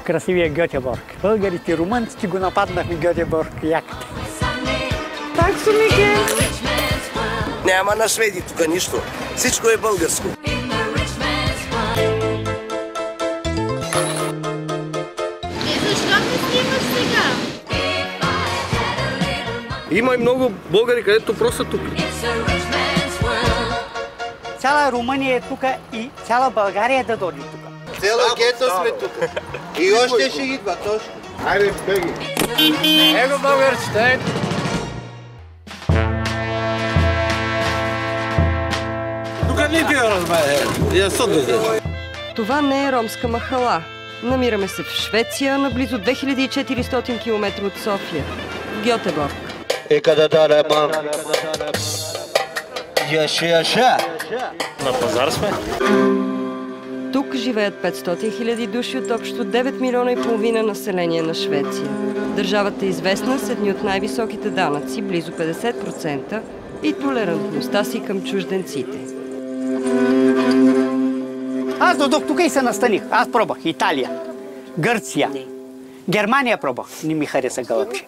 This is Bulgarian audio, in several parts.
красивия Гьотеборг. Българите и румънците го нападнахме Гьотеборг яката. Так са, Мике. Няма на шведи тук нищо. Всичко е българско. Защо не снимаш сега? Има и много българи, където просто тук. Цяла Румъния е тук и цяла България е да дойде тук. Цяла гето сме тук. И още ще ги идва, точно. Айде, беги. Его българчета, Тук не ти разбере. Това не е ромска махала. Намираме се в Швеция, на близо 2400 км от София, в Гьотеборг. На пазар сме. Тук живеят 500 000 души от общо 9 милиона и половина население на Швеция. Държавата е известна с едни от най-високите данъци, близо 50%, и толерантността си към чужденците. Аз дойдох тук и се настаних. Аз пробвах Италия, Гърция, Германия пробвах. Не ми хареса гълъбче.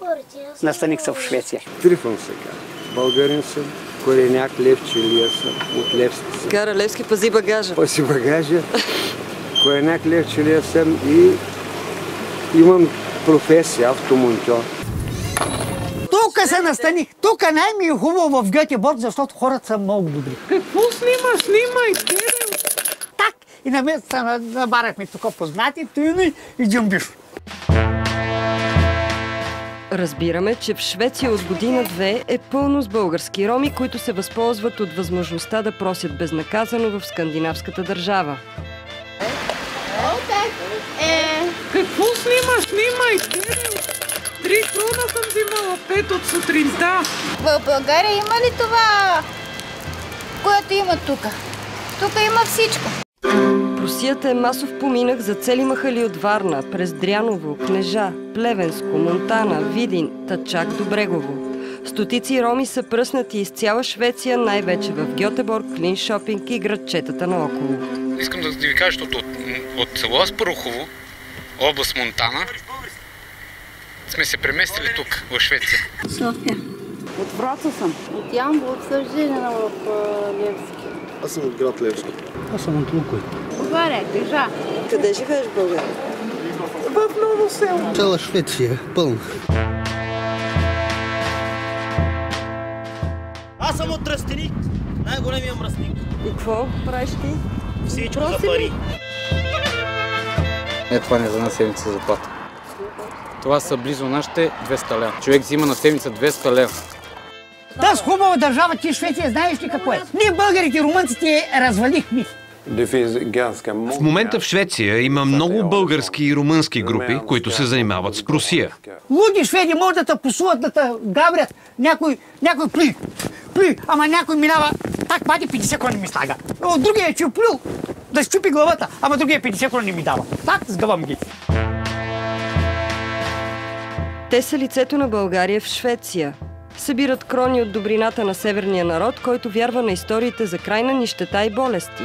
Настаних се в Швеция. Трифон сега. Българин съм, кореняк, Левчелия съм, от Левски съм. Гара Левски, пази багажа. Пази багажа. Кореняк, Левчелия съм и имам професия автомонтьор. Тук се настаних. Тук най-ми е хубаво в Гьотеборг, защото хората са много добри. Какво снимаш? Снимай! Так! И на мен се набарахме тук познати, тъйни и джамбиш. Разбираме, че в Швеция от година-две е пълно с български роми, които се възползват от възможността да просят безнаказано в скандинавската държава. Какво снимаш? Снимай! 3 крона съм взимала, 5 от сутринта. В България има ли това, което има тук? Тук има всичко. Просията е масов поминък за цели махали от Варна, през Дряново, Кнежа, Плевенско, Монтана, Видин, та чак до Брегово. Стотици роми са пръснати из цяла Швеция, най-вече в Гьотеборг, Линшопинг и градчетата наоколо. Искам да ви кажа, защото от село Аспарухово, област Монтана, сме се преместили тук, в Швеция. София. От Враца съм. От Ямбол, от Сържина в Левски. Аз съм от град Левски. Аз съм от Луково. България, Грижа. Къде живееш в България? В Ново село. Цяла Швеция, пълна. Аз съм от Тръстеник, най-големия мръсник. И какво правиш ти? Всичко за пари. Това не е за една седмица заплата. Това са близо нашите 200 лева. Човек взима на седмица 200 лева. Тази хубава държава, ти Швеция, знаеш ли какво е? Ние българите и румънците развалихме. В момента в Швеция има много български и румънски групи, които се занимават с просия. Луди шведи могат да те посуват, да те габрят. Някой пли, ама някой минава, так пати 50 крони ми слага. От другия е чуплил да щупи главата, ама другия 50 крони ми дава. Так сгъвам ги. Те са лицето на България в Швеция. Събират крони от добрината на северния народ, който вярва на историите за крайна нищета и болести.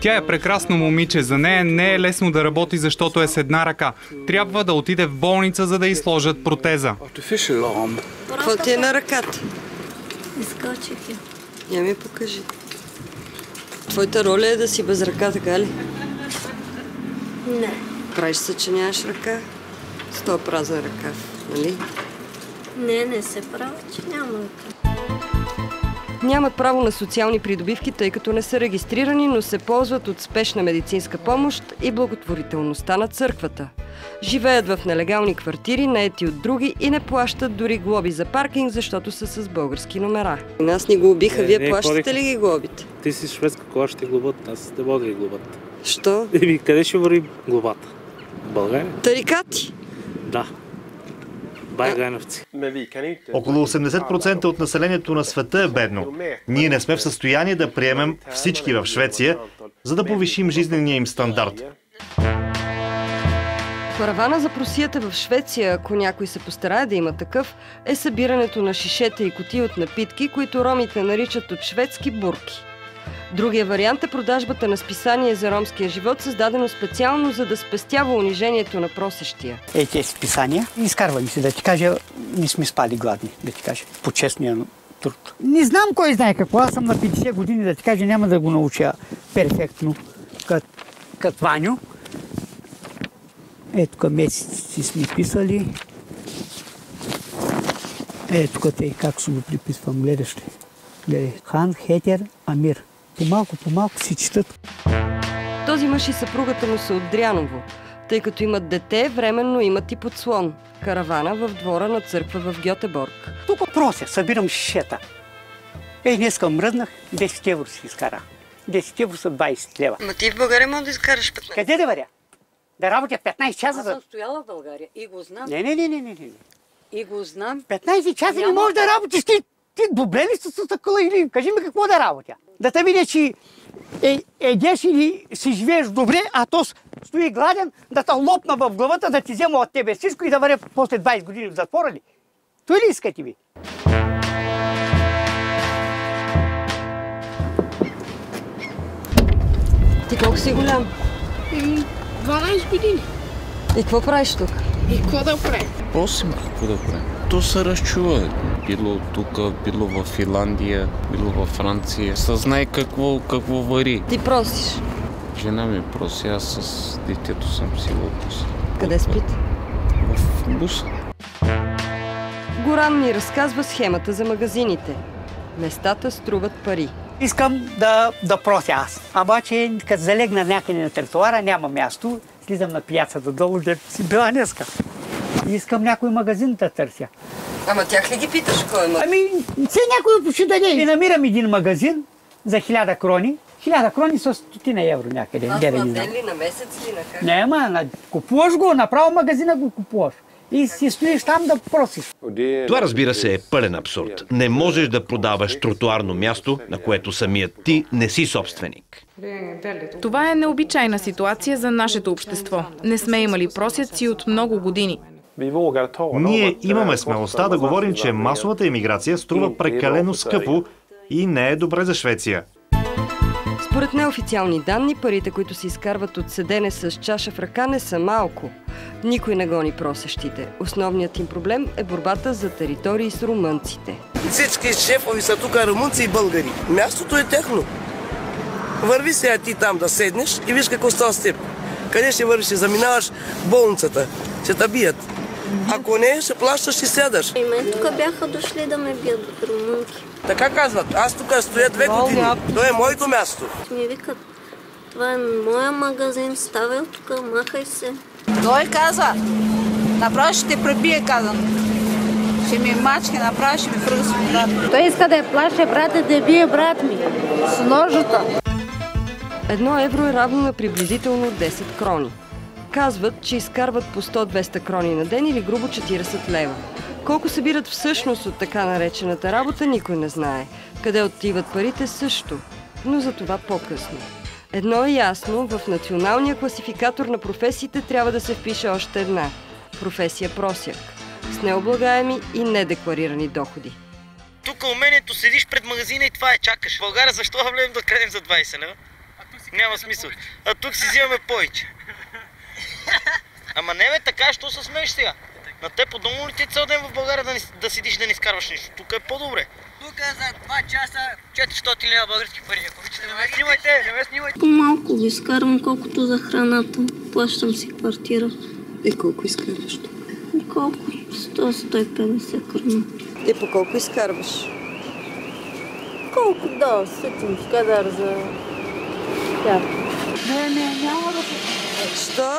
Тя е прекрасно момиче. За нея не е лесно да работи, защото е с една ръка. Трябва да отиде в болница, за да й сложат протеза. Какво ти е на ръката? Изкочих я. Я ми покажи. Твоята роля е да си без ръка, така ли? Не. Правиш се, че нямаш ръка? С този празен ръкав, нали? Не се прави, че няма ръка. Нямат право на социални придобивки, тъй като не са регистрирани, но се ползват от спешна медицинска помощ и благотворителността на църквата. Живеят в нелегални квартири, наети от други и не плащат дори глоби за паркинг, защото са с български номера. Нас ни глобиха, вие плащате ли ги глобите? Ти си шведска кола, ще глобат, аз не мога да ги глобат. Що? Къде ще върви глобата? В България? Тарикати? Да. Байгановци. Около 80% от населението на света е бедно. Ние не сме в състояние да приемем всички в Швеция, за да повишим жизнения им стандарт. Паравана за просията в Швеция, ако някой се постарае да има такъв, е събирането на шишета и кутии от напитки, които ромите наричат от шведски бурки. Другия вариант е продажбата на списание за ромския живот, създадено специално, за да спестява унижението на просещия. Тези списания, изкарвани си, да ти кажа, не сме спали гладни, да ти кажа, по честния труд. Не знам кой знае какво, аз съм на 50 години, да ти кажа, няма да го науча перфектно, като Ваню. Ето тук месеци сме писали. Ето тук тъй, как ще го приписвам, гледаш ли? Гледай, Хан, Хетер, Амир. По-малко си четат. Този мъж и съпругата му са от Дряново. Тъй като имат дете, временно имат и подслон. Каравана в двора на църква в Гьотеборг. Тук прося, събирам шишета. Днеска мръзнах, 10 евро си изкара. 10 евро са 20 лева. Ма ти в България мога да изкараш 15. Къде да варя? Да работя 15 часа? Аз съм стояла в България и го знам. Не. И го знам. 15 часа не можеш да работиш. Ти добре ли си с такова или кажи ми какво да работя? Да те видя, че едеш или си живееш добре, а то стои гладен, да те лопна в главата, да ти взема от тебе всичко и да варя после 20 години в затвора ли? Той ли искате ви? Ти колко си голям? 12 години. И какво правиш тук? И какво да правим? Просим какво да правим. То се разчува. Било тук, било в Финландия, било във Франция. Съзнай какво вари. Ти просиш? Жена ми проси, аз с детето съм си в буса. Къде спите? В буса. Горан ни разказва схемата за магазините. Местата струват пари. Искам да прося аз. Обаче, като залегна някъде на тротуара, няма място. Слизам на пияцата долу, де си била днеска. Искам някой магазин да търся. Ама тях ли ги питаш кой има? Все някой ще даде. И намирам един магазин за 1000 крони. 1000 крони са 100 евро някъде. На ден ли, на месец ли, на как? Не, купуваш го, направо магазина го купуваш. И си стоиш там да просиш. Това, разбира се, е пълен абсурд. Не можеш да продаваш тротуарно място, на което самият ти не си собственик. Това е необичайна ситуация за нашето общество. Не сме имали просяци от много години. Ние имаме смелостта да говорим, че масовата емиграция струва прекалено скъпо и не е добре за Швеция. Според неофициални данни, парите, които се изкарват от седене с чаша в ръка, не са малко. Никой не гони просещите. Основният им проблем е борбата за територии с румънците. Всички шефови са тук румънци и българи. Мястото е техно. Върви сега ти там да седнеш и виж какво става с теб. Къде ще вървиш? Ще заминаваш болницата. Ще те бият. Ако не, ще плащаш и сядаш. И мен тук бяха дошли да ме бият румънки. Така казват. Аз тук стоя 2 години. То е моето място. Ми викат, това е моя магазин, ставай тук, махай се. Той казва, направо ще те пребие, казвам. Ще ми мачки, направо ще ми фръга с водата. Той иска да я плаше брата, да бие брат ми с ножата. 1 евро е равно на приблизително 10 крони. Казват, че изкарват по 100-200 крони на ден или грубо 40 лева. Колко събират всъщност от така наречената работа, никой не знае. Къде отиват парите също, но за това по-късно. Едно е ясно, в националния класификатор на професиите трябва да се впише още една – професия просяк, с необлагаеми и недекларирани доходи. Тук умението седиш пред магазина и това е чакаш. В България защо влезем да крадем за 20 лева? Няма смисъл. А тук си взимаме повече. Ама не бе така, що се смееш сега? На теб подобно ли ти цял ден в България да седиш да не изкарваш нищо? Тук е по-добре. Тук за 2 часа 400 лева български пари. Ако обичате, не ме снимайте, не ме снимайте. По-малко го изкарвам, колкото за храната. Плащам си квартира. И колко изкарваш тук? Колко? 100-150 крона. И по колко изкарваш? Колко да, сетим с кадар за тях. Няма да... Що?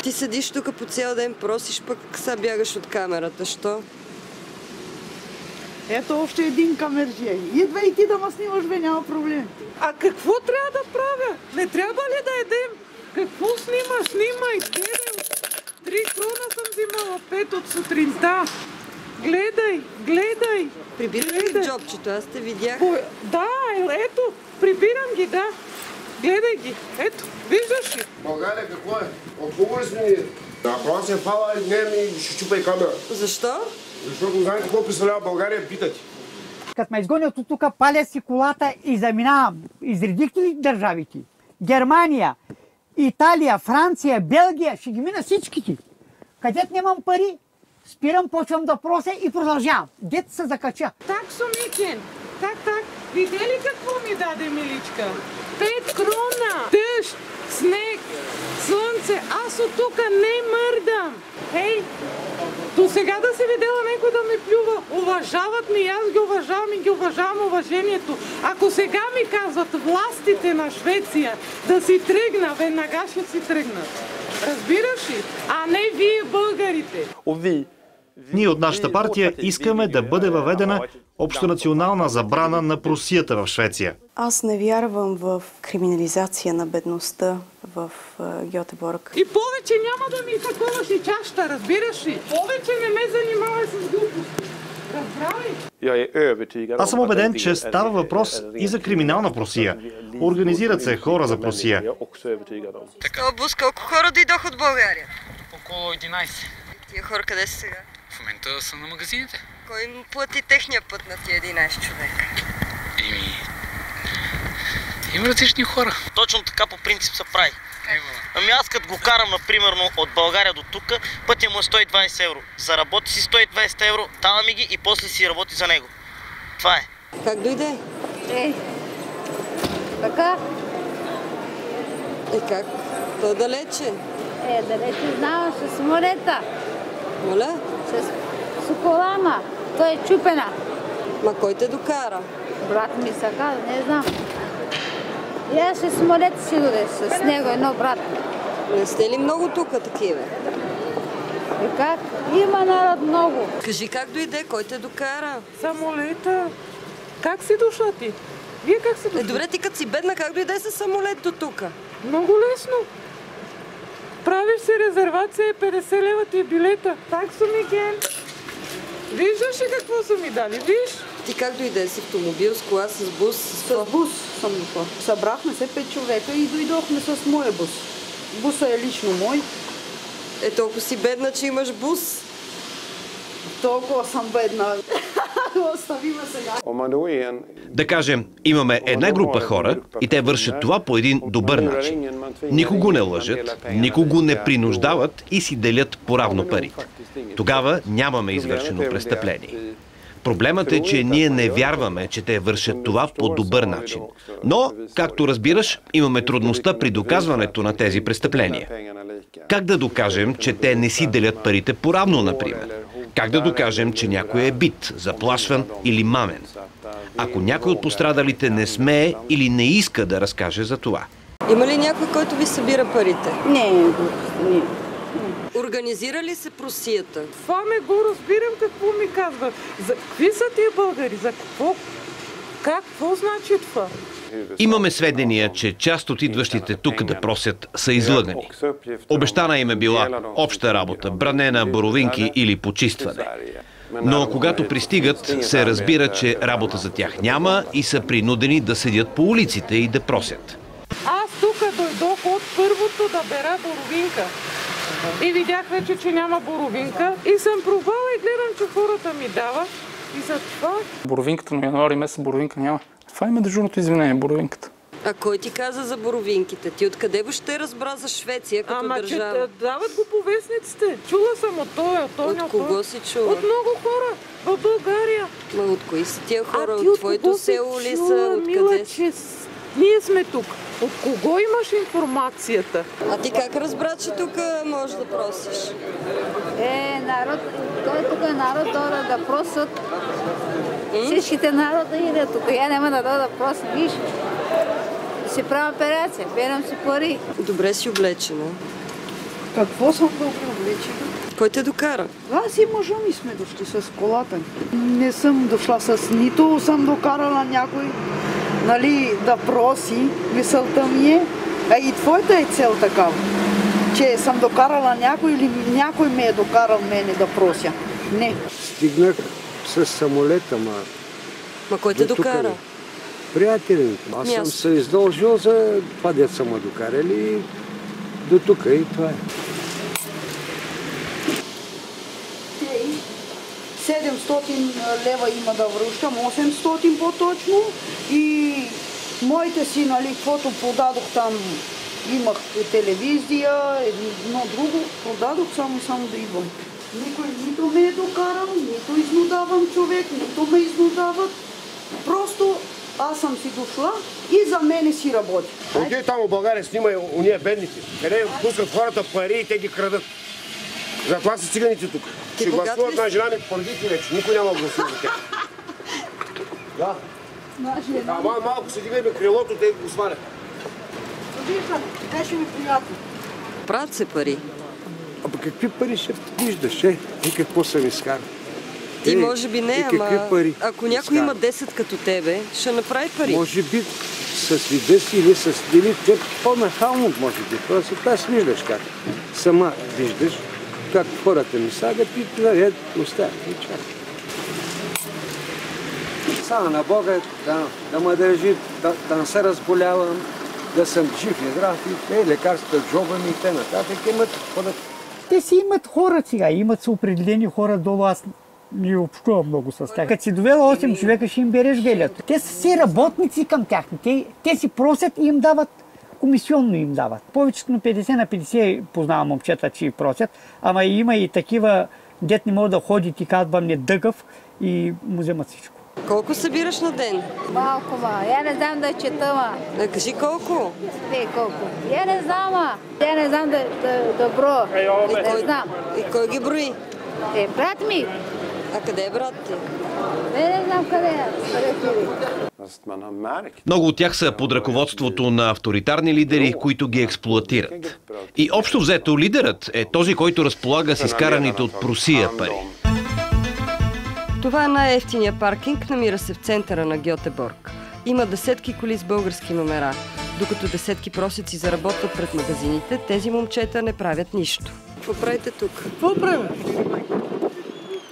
Ти седиш тук по цял ден, просиш, пък сега бягаш от камерата. Що? Ето още един камерджия. Идва и ти да ме снимаш, бе, няма проблем. А какво трябва да правя? Не трябва ли да едем? Какво снимаш? Снимай, 3 крона съм взимала, 5 от сутринта. Гледай. Прибираш ли джобчето? Аз те видях. Да, ето, прибирам ги, да. Гледай ги. Ето, виждаш ли? България какво е? Отговори сме ние. Направо се фала и не ми ще чупа и камера. Защо? Защото знаете какво представлява България, питате. Като ме изгонят от тук, паля си колата и заминавам. Изредихте ли държавите? Германия, Италия, Франция, Белгия, ще ги мина всичките. Където нямам пари, спирам, почвам да прося и продължавам. Дето се закача. Так, Сумикен, так. Видели какво ми даде Миличка? 5 крона, дъжд, снег, слънце. Аз от тук не мърдам. Хей, до сега да си видела някой да ме плюва. Уважават ми, аз ги уважавам и ги уважавам уважението. Ако сега ми казват властите на Швеция да си тръгна, веднага ще си тръгнат. Разбираш ли? А не вие българите. Ние от нашата партия искаме да бъде въведена общонационална забрана на просията в Швеция. Аз не вярвам в криминализация на бедността в Гьотеборг. И повече няма да ми таковаш и чашата, разбираш ли? Повече не ме занимавай с глупости. Разбрави? Аз съм убеден, че става въпрос и за криминална просия. Организират се хора за просия. Бус, колко хора дойдох от България? Около 11. Тия хора къде са сега? В момента са на магазините. Кой им плати техния път на тия 11 човека? Има различни хора. Точно така по принцип се прави. Ами аз като го карам, например, от България до тук, пътя му е 120 евро. Заработи си 120 евро, даваме ги и после си работи за него. Това е. Как дойде? Така. Как? То далече. Далече знам, с самолета. Моля? С колама. Той е чупена. Ма кой те докара? Брат ми се каза, не знам. И аз с самолета си доде, с него едно брат. Не сте ли много тук такива? И как? Има народ много. Кажи как дойде, кой те докара? Самолета. Как си дошла ти? Вие как си дошла? Добре, ти като си бедна, как дойде с самолет до тук? Много лесно. Правиш си резервация и 50 лева ти е билета. Так, Сумикен. Виждаш ли какво са ми дали? Виж? Ти как дойде с автомобил, с кола, с бус? С бус съм дошла. Събрахме се 5 човека и дойдохме с моя бус. Бусът е лично мой. Толкова си бедна, че имаш бус. Толкова съм бедна. Остави ме сега. Да кажем, имаме една група хора и те вършат това по един добър начин. Никого не лъжат, никого не принуждават и си делят поравно пари. Тогава нямаме извършено престъпление. Проблемът е, че ние не вярваме, че те вършат това по добър начин. Но, както разбираш, имаме трудността при доказването на тези престъпления. Как да докажем, че те не си делят парите поравно, например? Как да докажем, че някой е бит, заплашван или мамен? Ако някой от пострадалите не смее или не иска да разкаже за това. Има ли някой, който ви събира парите? Не. Организира ли се просията? Това не го разбирам какво ми казва. За какви са тия българи? За какво? Какво значи това? Имаме сведения, че част от идващите тук да просят са излъгани. Обещана им е била обща работа, бране на боровинки или почистване. Но когато пристигат, се разбира, че работа за тях няма и са принудени да седят по улиците и да просят. Аз тук дойдох от първото да бера боровинка. И видях вече, че няма боровинка. И съм пробвала и гледам, че хората ми дават. И за това... Боровинката на януари месец боровинка няма. Това има дежурното извинение, боровинката. А кой ти каза за боровинките? Ти откъде въобще разбра за Швеция като държава? Ама, че дават го по вестниците. Чула съм от той, от той. От кого си чула? От много хора в България. Ма от кои са тия хора? От твоето село ли са? Откъде си? Ние сме тук. От кого имаш информацията? А ти как разбра, че тук можеш да просиш? Народ, той тук е народ да просят. Всичките народа идат тук. Я няма да да просят. Виж, си правя операция, берам си пари. Добре си облечена. Какво съм добре облечена? Кой те докара? Аз и мъжа ми сме дошли с колата. Не съм дошла с нито съм докарала някой, да проси. Мисълта ми е, а и твоята е цел такава, че съм докарала някой или някой ме е докарал мене да прося. Не. Стигнах с самолета, Ма кой те докара? Приятели. Аз съм се издължил за това, дето са ме докарали до тук и това е. 700 лева има да връщам, 800 по-точно. И моите си, нали, каквото продадох там, имах телевизия, едно друго, продадох само да идвам. Никой нито ме е докарал, нито изнудавам човек, нито ме изнудават. Просто аз съм си дошла и за мене си работи. Отиде там в България, снимай уния бедните, къде пускат хората пари и те ги крадат. Затова са циганите тук. Ще гласуват на жена ми политици вече, никой няма гласува за тях. Да. Малко се дигай бе крилото, те го свалят. Виждам, беше ми приятно. Правят се пари. Абе какви пари ще виждаш, и какво съм изкарал? Ти може би не, ама ако някой има 10 като тебе, ще направи пари. Може би с 10 или с 9, по-нахално може би. Просто аз виждаш как. Сама виждаш как хората ми сагат и наред оставят и чакат. Само на Бога да ме държи, да не се разболявам, да съм жив и здрав и лекарства, джоба ми и т.н. имат ходят. Те си имат хора сега, имат са определени хора долу, аз не общувам много с тях. Като си довела 8 човека, ще им береш гелето. Те са си работници към тях. Те си просят и им дават, комисионно им дават. Повечето на 50 на 50 познавам момчета, че и просят, ама има и такива, дет не могат да ходят и казвам не дъгъв и му вземат всичко. Колко събираш на ден? Малко, Я не знам да чета, Да кажи колко? Колко? Я не знам, Я не знам да броя. Не знам. И кой ги брои? Брат ми. А къде е брат ти? Не знам къде е. Много от тях са под ръководството на авторитарни лидери, които ги експлоатират. И общо взето лидерът е този, който разполага с изкараните от Прусия пари. Това е най-евтиния паркинг, намира се в центъра на Гьотеборг. Има десетки коли с български номера. Докато десетки просеци заработват пред магазините, тези момчета не правят нищо. Какво правите тук? Какво правим?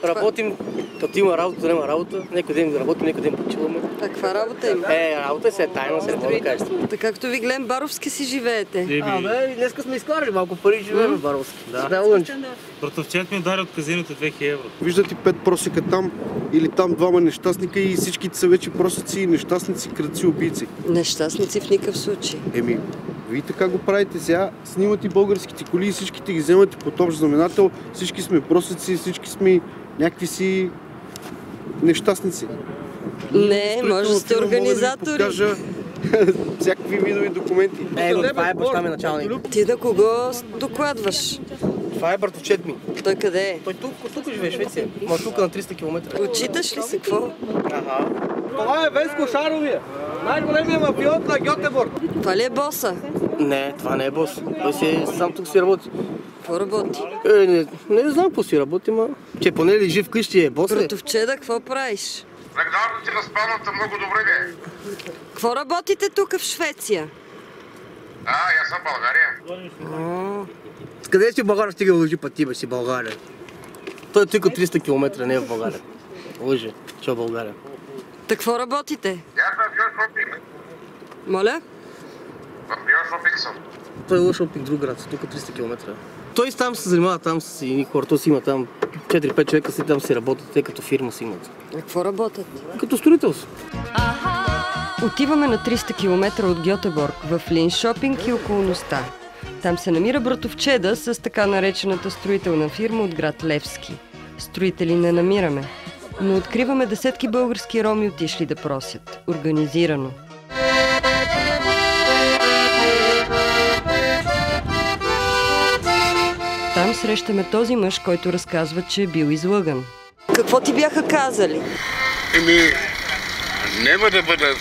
Работим, като има работа, няма работа. Някой ден работим, някой ден почиваме. А каква работа има? Работа се е тайна, се не мога да кажа. Така както ви гледам, баровски си живеете. Днеска сме изкарали малко пари, живеем баровски. Братовчет ми удари от казиното 2000 евро. Виждате 5 просека там или там двама нещастника и всичките са вече просеци, нещастници, крадци, убийци. Нещастници в никакъв случай. Вие така го правите сега, снимате българските коли и всичките ги вземате под общ знаменател. Всички сме просеци, всички сме някакви си нещастници. Не, може да сте организатори. Мога да ви покажа всякакви видови документи. Това е баща ми началник. Ти на кого докладваш? Това е братовчет ми. Той къде е? Той тук живее в Швеция. Ма тук на 300 км. Отчиташ ли се? Какво? Това е Веско Шаровия. Най-големия мафиот на Гьотеборг. Това ли е боса? Не, това не е бос. Той си сам тук си работи. Какво работи? Не знам какво си работи, ма. Че поне ли жив къщи е бос ли? Братовчеда, какво правиш? Наградата ти на спалната много добре бе. Какво работите тук в Швеция? Я съм България. Къде си в България стига лъжи пъти, бе си България? Той е тук 300 км, не е в България. Лъжи, че е в България. Так какво работите? Аз в Биошопинг. Моля? В Биошопинг съм. Той е Биошопинг, друг град, тук 300 км. Той там се занимава там с едни хора, той си има там 4-5 човека си там си работят, те като фирма си имат. А какво работят? Като строителство. Отиваме на 300 км от Гьотеборг в Линшопинг и околността. Там се намира братовчеда с така наречената строителна фирма от град Левски. Строители не намираме, но откриваме десетки български роми отишли да просят. Организирано. Там срещаме този мъж, който разказва, че е бил излъган. Какво ти бяха казали? Няма да бъда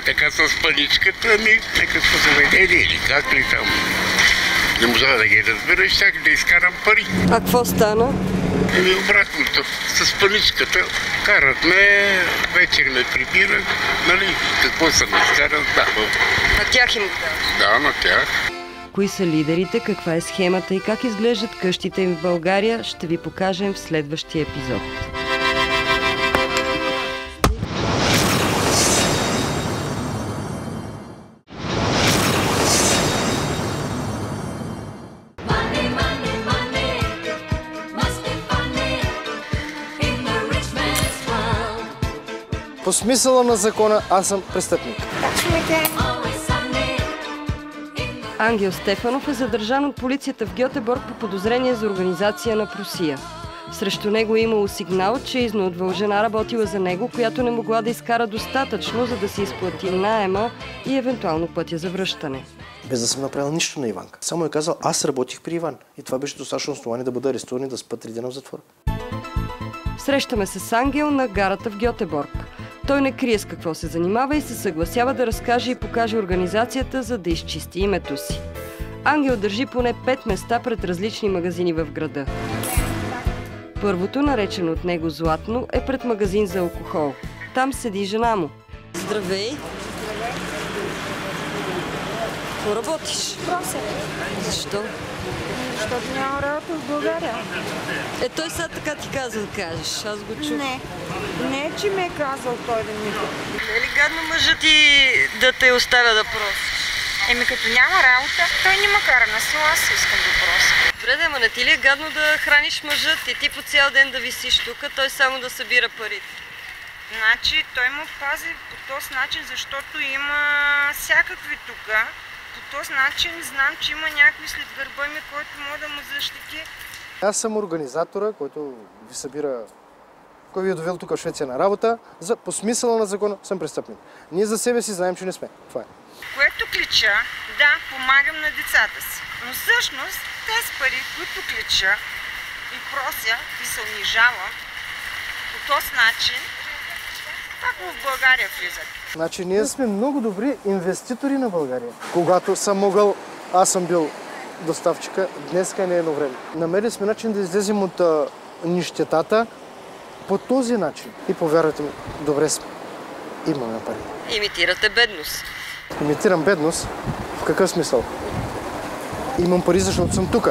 така с паничката, някакво заведение или как ли там. Не можа да ги разбера, щях да изкарам пари. А какво стана? Обратното, с паничката карат ме, вечер ме прибират, нали, какво съм изкарал, да. На тях им да, на тях. Кои са лидерите, каква е схемата и как изглеждат къщите им в България, ще ви покажем в следващия епизод. Money, money, money must be funny in the По смисъла на закона аз съм престъпник. Ангел Стефанов е задържан от полицията в Гьотеборг по подозрение за организация на просия. Срещу него е имало сигнал, че изнудвал жена, работила за него, която не могла да изкара достатъчно, за да си изплати наема и евентуално пътя за връщане. Без да съм направил нищо на Иванка. Само е казал, аз работих при Иван. И това беше достатъчно основание да бъда арестуван и да спа 3 дена в затвора. Срещаме се с Ангел на гарата в Гьотеборг. Той не крие с какво се занимава и се съгласява да разкаже и покаже организацията, за да изчисти името си. Ангел държи поне 5 места пред различни магазини в града. Първото, наречено от него Златно, е пред магазин за алкохол. Там седи жена му. Здравей! Здравей! Какво работиш? Прося. Защо? Защото няма работа в България. Той сега така ти каза да кажеш. Аз го чух. Не, че ме е казал той да ми. Не е ли гадно мъжът ти да те оставя да просиш? Като няма работа, той не ме кара на село, аз искам да прося. Добре, ама не ти ли е гадно да храниш мъжът и ти по цял ден да висиш тук, той само да събира парите? Значи той му пази по този начин, защото има всякакви тук. По този начин знам, че има някой след гърба ми, който може да му защити. Аз съм организатора, който ви събира, кой ви е довел тук в Швеция на работа. По смисъла на закона съм престъпник. Ние за себе си знаем, че не сме. Това е. Което клича, да, помагам на децата си. Но всъщност тези пари, които клича и прося и се унижавам по този начин, пак в България влизат. Значи ние сме много добри инвеститори на България. Когато съм могъл, аз съм бил доставчика, днеска не е едно време. Намерили сме начин да излезем от нищетата по този начин. И повярвайте ми, добре сме. Имаме пари. Имитирате бедност. Имитирам бедност? В какъв смисъл? Имам пари, защото съм тук.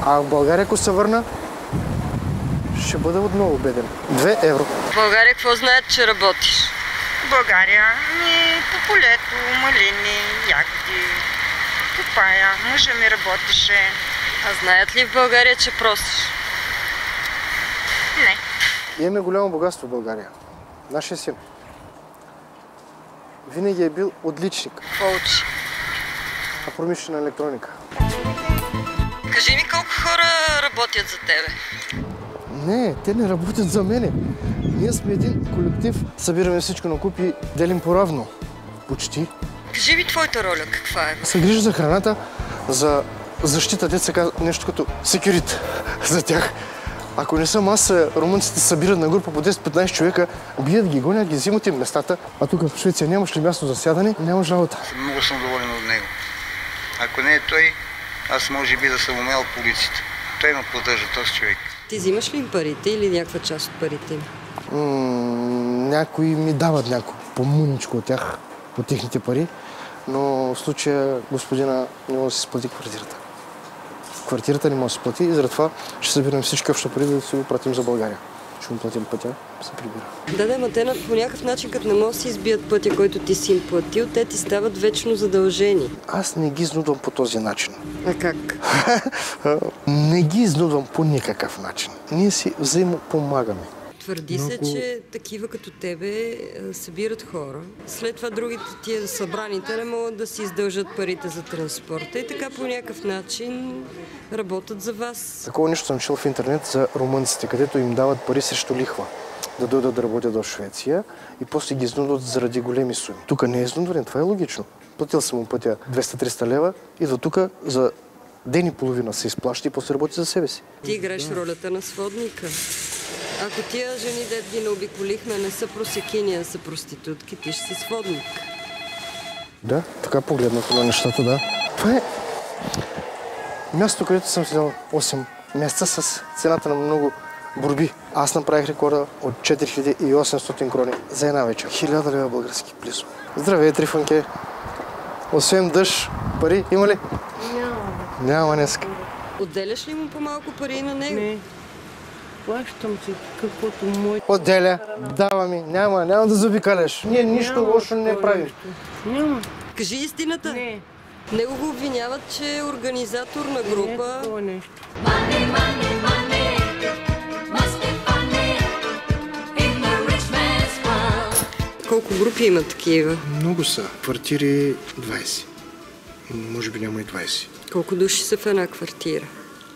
А в България, ако се върна, ще бъда отново беден. 2 евро. В България какво знаят, че работиш? В България по полето, малини, ягоди, копая. Мъжа ми работеше. А знаят ли в България, че просиш? Не. Имаме голямо богатство в България. Нашия син винаги е бил отличник. Какво учи? Промишлена електроника. Кажи ми колко хора работят за тебе? Не, те не работят за мене. Ние сме един колектив, събираме всичко на куп и делим поравно. Почти. Кажи ми твоята роля, каква е? Се грижа за храната, за защита, деца казва нещо като секюрит за тях. Ако не съм аз, румънците събират на група по 10-15 човека, бият ги, гонят ги, взимат им местата. А тук в Швеция нямаш ли място за сядане, нямаш работа. Много съм доволен от него. Ако не е той, аз може би да съм умел полицията. Той ме поддържа, този човек. Ти взимаш ли им парите или някаква част от парите им? Някои ми дават някой по-мъничко от тях, по техните пари, но в случая господина не може да си сплати квартирата. Квартирата не може да се плати и заради това ще събираме всички общо пари да си го пратим за България. Ще му платим пътя, се прибира. Да, ма те по някакъв начин, като не могат да си избият пътя, който ти си им платил, те ти стават вечно задължени. Аз не ги изнудвам по този начин. А как? Не ги изнудвам по никакъв начин. Ние си взаимопомагаме. Твърди се, че такива като тебе събират хора. След това другите тия събраните не могат да си издължат парите за транспорта и така по някакъв начин работят за вас. Такова нещо съм чул в интернет за румънците, където им дават пари срещу лихва. Да дойдат да работят в Швеция и после ги изнудват заради големи суми. Тук не е изнудване, това е логично. Платил съм му пътя 200-300 лева, идва тук за ден и половина се изплаща и после работи за себе си. Ти играеш ролята на сводника. Ако тия жени, дет ги наобиколихме, не са просекини, а са проститутки, ти ще си сводник. Да, така погледнато на нещата, да. Това е място, където съм седял 8 месеца с цената на много борби. Аз направих рекорда от 4800 крони за една вечер. 1000 лева български близо. Здравей, Трифонке! Освен дъжд, пари има ли? Няма днеска. Отделяш ли му по-малко пари на него? Не. Плащам си каквото мой... Отделя, дава ми, няма да заобикаляш. Ние нищо лошо не правим. Няма. Кажи истината. Не. Него го обвиняват, че е организатор на група. Не, това нещо. Money, must be funny in the rich man's world. групи има такива? Много са. Квартири 20. Може би няма и 20. Колко души са в една квартира?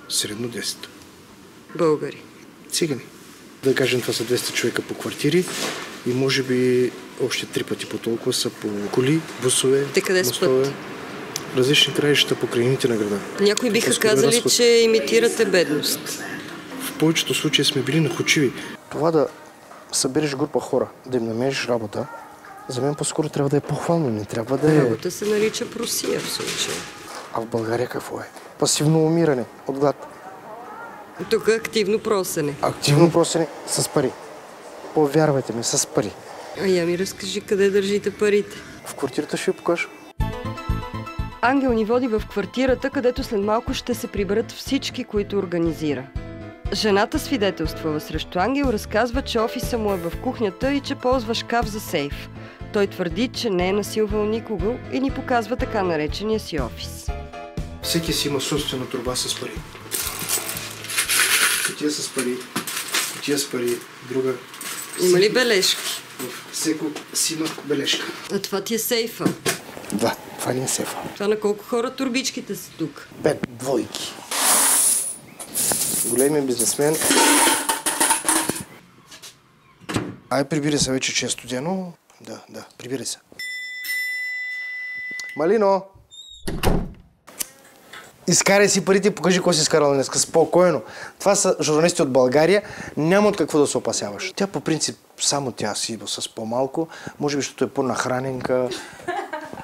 Средно 10. Българи? Цигани. Да кажем, това са 200 човека по квартири и може би още 3 пъти по толкова са по коли, бусове, мостове. Различни краища по крайните на града. Някои биха казали, че имитирате бедност. В повечето случаи сме били находчиви. Това да събереш група хора, да им намериш работа, за мен по-скоро трябва да е похвално, не трябва да е... Работа се нарича просия в случая. А в България какво е? Пасивно умиране от глад. Тук е активно просене. Активно просене с пари. Повярвайте ми, с пари. Я ми разкажи къде държите парите. В квартирата ще ви покажа. Ангел ни води в квартирата, където след малко ще се приберат всички, които организира. Жената свидетелствува срещу Ангел, разказва, че офиса му е в кухнята и че ползва шкаф за сейф. Той твърди, че не е насилвал никого и ни показва така наречения си офис. Всеки си има собствена торба с пари. Кутия с пари, кутия с пари, друга. Има ли бележки? Всеко си има бележка. А това ти е сейфа? Да, това не е сейфа. Това на колко хора турбичките са тук? 5 двойки. Големият бизнесмен. Ай, прибири се вече, че е студено. Да, прибири се. Малино! Изкарай си парите, покажи кой си изкарал днеска. Спокойно. Това са журналисти от България. Няма от какво да се опасяваш. Тя по принцип, само тя си идва с по-малко. Може би, защото е по-нахраненка.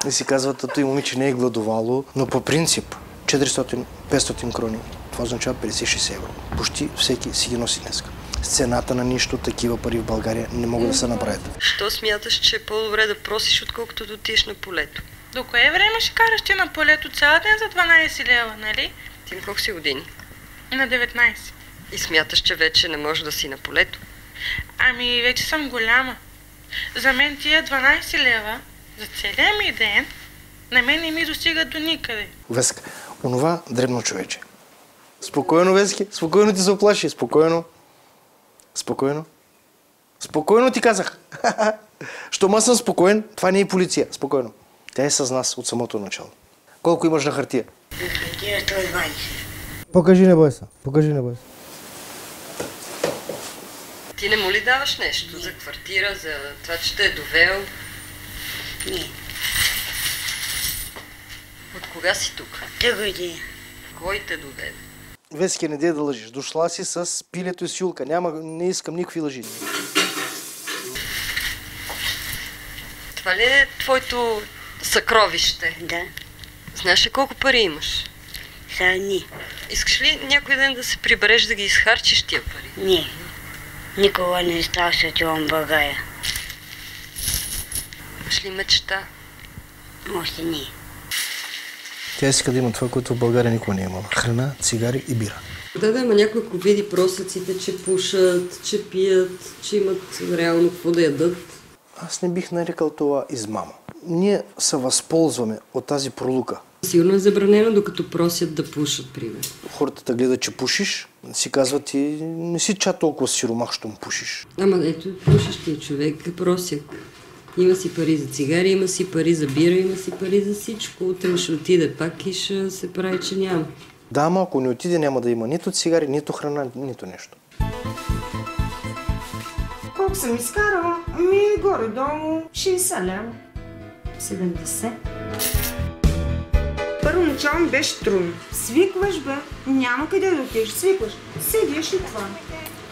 И си казват, той момиче не е гладовало. Но по принцип, 400-500 крони. Това означава 50-60 евро. Почти всеки си ги носи днеска. С цената на нищо, такива пари в България не могат да се направят. Що смяташ, че е по-добре да просиш, отколкото да отидеш на полето? До кое време ще караш ти на полето цял ден за 12 лева, нали? Ти на колко си години? На 19. И смяташ, че вече не можеш да си на полето? Ами, вече съм голяма. За мен тия 12 лева за целия ми ден на мен не ми достигат до никъде. Веска, онова дребно човече. Спокойно, Вески, спокойно ти се оплаши, спокойно. Спокойно. Спокойно ти казах. Щом аз съм спокоен, това не е полиция. Спокойно. Тя е с нас от самото начало. Колко имаш на хартия? На хартия 120. Покажи, не бой се. Покажи, не бой се. Ти не му ли даваш нещо за квартира, за това, че те е довел? Не. От кога си тук? 3 години. Кой те доведе? Вески, не дей да лъжиш. Дошла си с пилето и с Юлка. Не искам никакви лъжи. Това ли е твоето съкровище? Да. Знаеш ли колко пари имаш? Сега не. Искаш ли някой ден да се прибереш да ги изхарчиш тия пари? Не. Никога не става се отивам в България. Имаш ли мечта? Още не. Тя иска да има това, което в България никога не е имала. Храна, цигари и бира. Да, ама някой ако види просъците, че пушат, че пият, че имат реално какво да ядат. Аз не бих нарекал това измама. Ние се възползваме от тази пролука. Сигурно е забранено, докато просят да пушат, пример. Хората те гледат, че пушиш, си казват ти, не си чак толкова сиромах, щом пушиш. Ама ето, пушещия човек е просяк. Има си пари за цигари, има си пари за бира, има си пари за всичко. Утре ще отиде пак и ще се прави, че няма. Да, ама ако не отиде, няма да има нито цигари, нито храна, нито нещо. Колко съм изкарала? Ами горе-долу 60 лева. 70. Първоначално беше трудно. Свикваш, бе. Няма къде да отидеш. Свикваш. Седиш и това.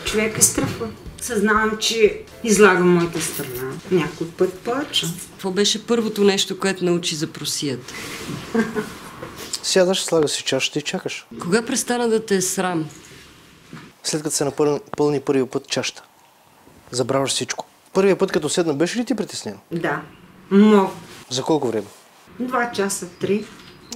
Човек е страхва. Съзнавам, че излагам моята страна. Някой път повече. Какво беше първото нещо, което научи за просията? Сядаш, слагаш си чашата и чакаш. Кога престана да те е срам? След като се напълни първия път чашата. Забравяш всичко. Първия път, като седна, беше ли ти притеснено? Да. Много. За колко време? 2 часа, 3.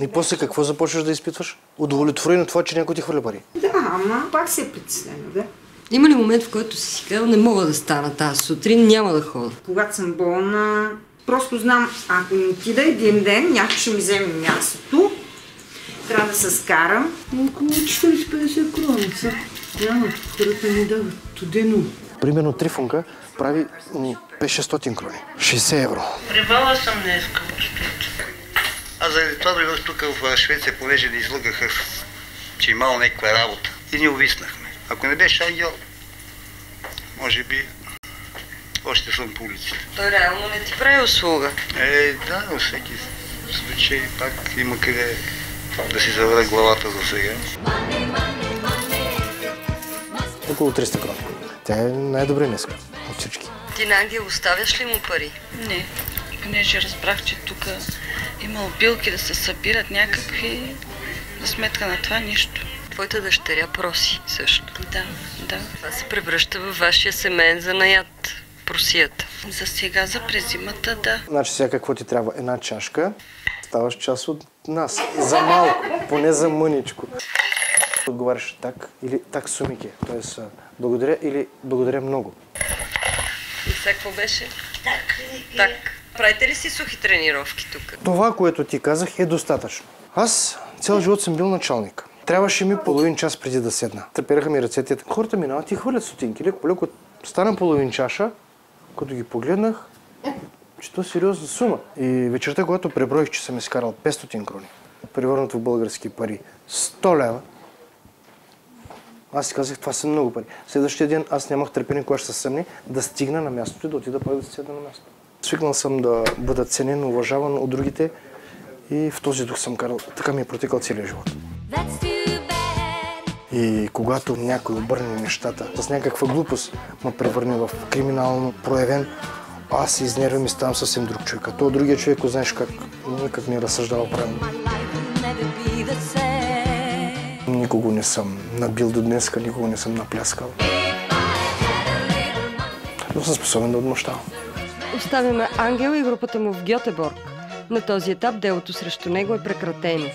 И после какво започваш да изпитваш? Удовлетворено това, че някой ти хвърля пари? Да, ама пак се е притеснено, да. Има ли момент, в който си казал, не мога да стана тази сутрин, няма да ходя? Когато съм болна, просто знам, ако не отида един ден, някой ще ми вземе мястото. Трябва да се скарам. Около 40-50 кроница. Няма, хората ми дават студено. Примерно трифунка прави 500-600 крони. 60 евро. Прибала съм днеска. Аз заради това дойдох тук в Швеция, понеже ни излъгаха, че имало някаква работа. И ни увиснахме. Ако не беше ангел, може би още съм по улиците. Той реално не ти прави услуга. Да, във всеки случай пак има къде да си заведе главата за сега. Около 300 крони. Тя е най-добре днеска от всички. Ти на Ангел оставяш ли му пари? Не, понеже разбрах, че тук има билки да се събират някакви, за сметка на това нищо. Твоята дъщеря проси също. Да. Това се превръща във вашия семейен занаят. Просията. За сега, за през зимата, да. Значи сега какво ти трябва? Една чашка, ставаш част от нас. За малко, поне за мъничко. Отговаряш так или так сумике, т.е. благодаря или благодаря много. И сега какво беше? Так. Правите ли си сухи тренировки тук? Това, което ти казах, е достатъчно. Аз цял живот съм бил началник. Трябваше ми половин час преди да седна. Трепераха ми ръцете. Хората минават и хвърлят стотинки. Леко стана половин чаша, като ги погледнах, че то е сериозна сума. И вечерта, когато преброих, че съм изкарал 500 крони, превърнат в български пари, 100 лева, аз си казах, това са много пари. Следващия ден аз нямах търпение, кога ще се съмни, да стигна на мястото и да отида пак да седна на място. Свикнал съм да бъда ценен, уважаван от другите и в този дух съм карал. Така ми е протекал целия живот. И когато някой обърне нещата с някаква глупост, ме превърне в криминално проявен, аз се изнервям и ставам съвсем друг човек. А то другия човек, знаеш как, никак не е разсъждавал правилно. Никого не съм набил до днеска, никого не съм напляскал. Но съм способен да отмъщавам. Оставяме Ангел и групата му в Гьотеборг. На този етап делото срещу него е прекратено.